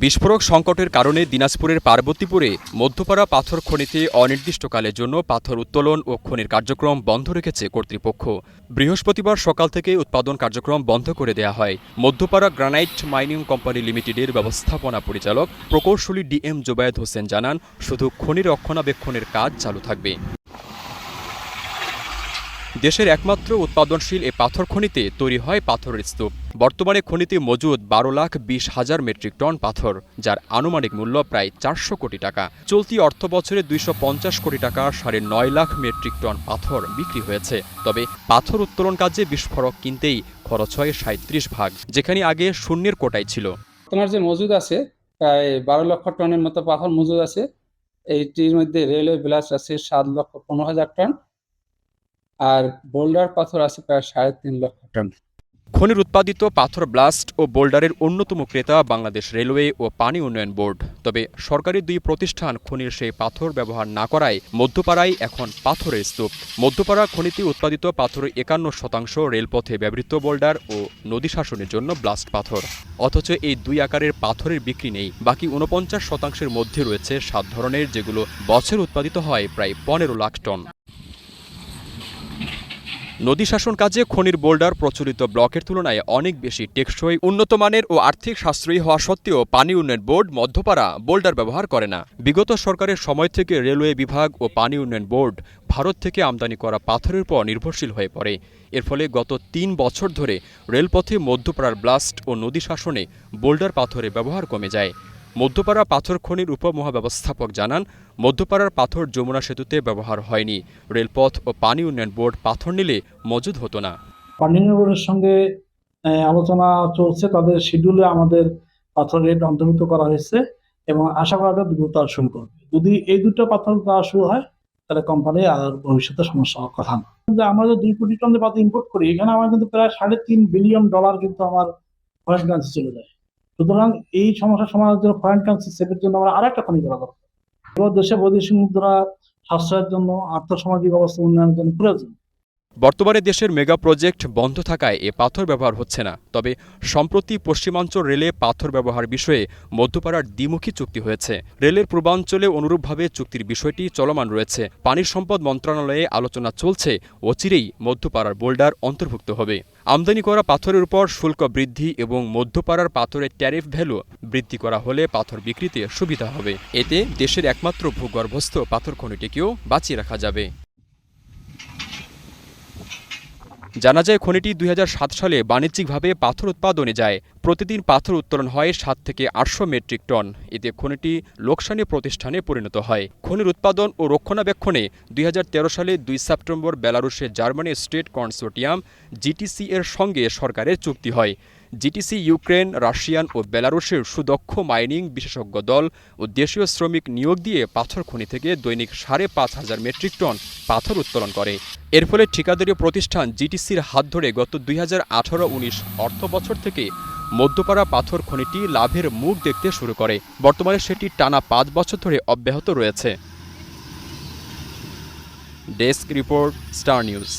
বিস্ফোরক সংকটের কারণে দিনাজপুরের পার্বতীপুরে মধ্যপাড়া পাথর খনিতে অনির্দিষ্টকালের জন্য পাথর উত্তোলন ও খনির কার্যক্রম বন্ধ রেখেছে কর্তৃপক্ষ। বৃহস্পতিবার সকাল থেকে উৎপাদন কার্যক্রম বন্ধ করে দেয়া হয়। মধ্যপাড়া গ্রানাইট মাইনিং কোম্পানি লিমিটেডের ব্যবস্থাপনা পরিচালক প্রকৌশলী ডিএম জোবায়েদ হোসেন জানান, শুধু খনির রক্ষণাবেক্ষণের কাজ চালু থাকবে। দেশের একমাত্র উৎপাদনশীল এ পাথর খনিতে তৈরি হয় পাথরের স্তূপ। বর্তমানে খনিতে মজুদ 12,20,000 মেট্রিক টন পাথর, যার আনুমানিক মূল্য প্রায় 400 কোটি টাকা। চলতি অর্থবছরে 250 কোটি টাকা 9.5 লাখ মেট্রিক টন পাথর বিক্রি হয়েছে। তবে পাথর উত্তোলন কাজে বিস্ফোরক কিনতেই খরচ হয় 37 ভাগ, যেখানে আগে শূন্যের কোটায় ছিল। তোমার যে মজুদ আছে প্রায় 12 লক্ষ টনের মতো পাথর মজুদ আছে। এইটির মধ্যে রেলওয়ে ব্লাস্ট আছে 7,15,000 টন, আর বোল্ডার পাথর আছে প্রায় 3.5 লক্ষ টন। খনির উৎপাদিত পাথর ব্লাস্ট ও বোল্ডারের অন্যতম ক্রেতা বাংলাদেশ রেলওয়ে ও পানি উন্নয়ন বোর্ড। তবে সরকারি দুই প্রতিষ্ঠান খনির সেই পাথর ব্যবহার না করায় মধ্যপাড়ায় এখন পাথরের স্তূপ। মধ্যপাড়া খনিতে উৎপাদিত পাথরের 51% রেলপথে ব্যবহৃত বোল্ডার ও নদী শাসনের জন্য ব্লাস্ট পাথর। অথচ এই দুই আকারের পাথরের বিক্রি নেই। বাকি 49%-এর মধ্যে রয়েছে 7 ধরনের, যেগুলো বছর উৎপাদিত হয় প্রায় 15 লাখ টন। নদী শাসন কাজে খনির বোল্ডার প্রচলিত ব্লকের তুলনায় অনেক বেশি টেকসই, উন্নত মানের ও আর্থিক সাশ্রয়ী হওয়া সত্ত্বেও পানি উন্নয়ন বোর্ড মধ্যপাড়া বোল্ডার ব্যবহার করে না। বিগত সরকারের সময় থেকে রেলওয়ে বিভাগ ও পানি উন্নয়ন বোর্ড ভারত থেকে আমদানি করা পাথরের উপর নির্ভরশীল হয়ে পড়ে। এর ফলে গত 3 বছর ধরে রেলপথে মধ্যপাড়ার ব্লাস্ট ও নদী শাসনে বোল্ডার পাথরের ব্যবহার কমে যায়। মধ্যপাড়া পাথর খনির উপমহাব্যবস্থাপক জানান, মধ্যপাড়ার পাথর যমুনা সেতুতে ব্যবহার হয়নি। রেলপথ ও পানি উন্নয়ন বোর্ড পাথর নিলে মজুদ হতো না। পানি উন্নয়ন বোর্ডের সঙ্গে আলোচনা চলছে, তাদের শিডিউলে আমাদের পাথর রেট অন্তর্ভুক্ত করা হয়েছে এবং আশা করা যায় দ্রুত শুরু করবে। যদি এই দুটো পাথর দেওয়া শুরু হয় তাহলে কোম্পানি আর ভবিষ্যতে সমস্যা হওয়ার কথা না। আমরা যে 2 কোটি টন পাথর ইম্পোর্ট করি, এখানে আমার কিন্তু প্রায় $3.5 বিলিয়ন কিন্তু আমার ফরেন কারেন্সি চলে যায়। সুতরাং এই সমস্যার সমাধানের জন্য ফরেন কারেন্সি সেভের জন্য আমরা আরেকটা খনি করা দরকার। এবার দেশে বৈদেশিক মুদ্রা সাশ্রয়ের জন্য, আর্থসামাজিক অবস্থা উন্নয়নের জন্য প্রয়োজন। বর্তমানে দেশের মেগা প্রজেক্ট বন্ধ থাকায় এ পাথর ব্যবহার হচ্ছে না। তবে সম্প্রতি পশ্চিমাঞ্চল রেলে পাথর ব্যবহার বিষয়ে মধ্যপাড়ার দ্বিমুখী চুক্তি হয়েছে। রেলের পূর্বাঞ্চলে অনুরূপভাবে চুক্তির বিষয়টি চলমান রয়েছে। পানি সম্পদ মন্ত্রণালয়ে আলোচনা চলছে, অচিরেই মধ্যপাড়ার বোল্ডার অন্তর্ভুক্ত হবে। আমদানি করা পাথরের উপর শুল্ক বৃদ্ধি এবং মধ্যপাড়ার পাথরের ট্যারিফ ভ্যালু বৃদ্ধি করা হলে পাথর বিক্রিতে সুবিধা হবে। এতে দেশের একমাত্র ভূগর্ভস্থ পাথর খনিটিকেও বাঁচিয়ে রাখা যাবে। জানা যায়, খনিটি 2007 সালে বাণিজ্যিকভাবে পাথর উৎপাদনে যায়। প্রতিদিন পাথর উত্তোলন হয় 7 থেকে 800 মেট্রিক টন। এতে খনিটি লোকসানি প্রতিষ্ঠানে পরিণত হয়। খনির উৎপাদন ও রক্ষণাবেক্ষণে 2013 সালে 2 সেপ্টেম্বর বেলারুশের জার্মানি স্টেট কনসোর্টিয়াম জিটিসি এর সঙ্গে সরকারের চুক্তি হয়। জিটিসি ইউক্রেন, রাশিয়ান ও বেলারুশের সুদক্ষ মাইনিং বিশেষজ্ঞ দল ও দেশীয় শ্রমিক নিয়োগ দিয়ে পাথর খনি থেকে দৈনিক 5,500 মেট্রিক টন পাথর উত্তোলন করে। এর ফলে ঠিকাদারি প্রতিষ্ঠান জিটিসির হাত ধরে গত 2018-19 অর্থবছর থেকে মধ্যপাড়া পাথর খনিটি লাভের মুখ দেখতে শুরু করে। বর্তমানে সেটি টানা 5 বছর ধরে অব্যাহত রয়েছে। Desk report, star news.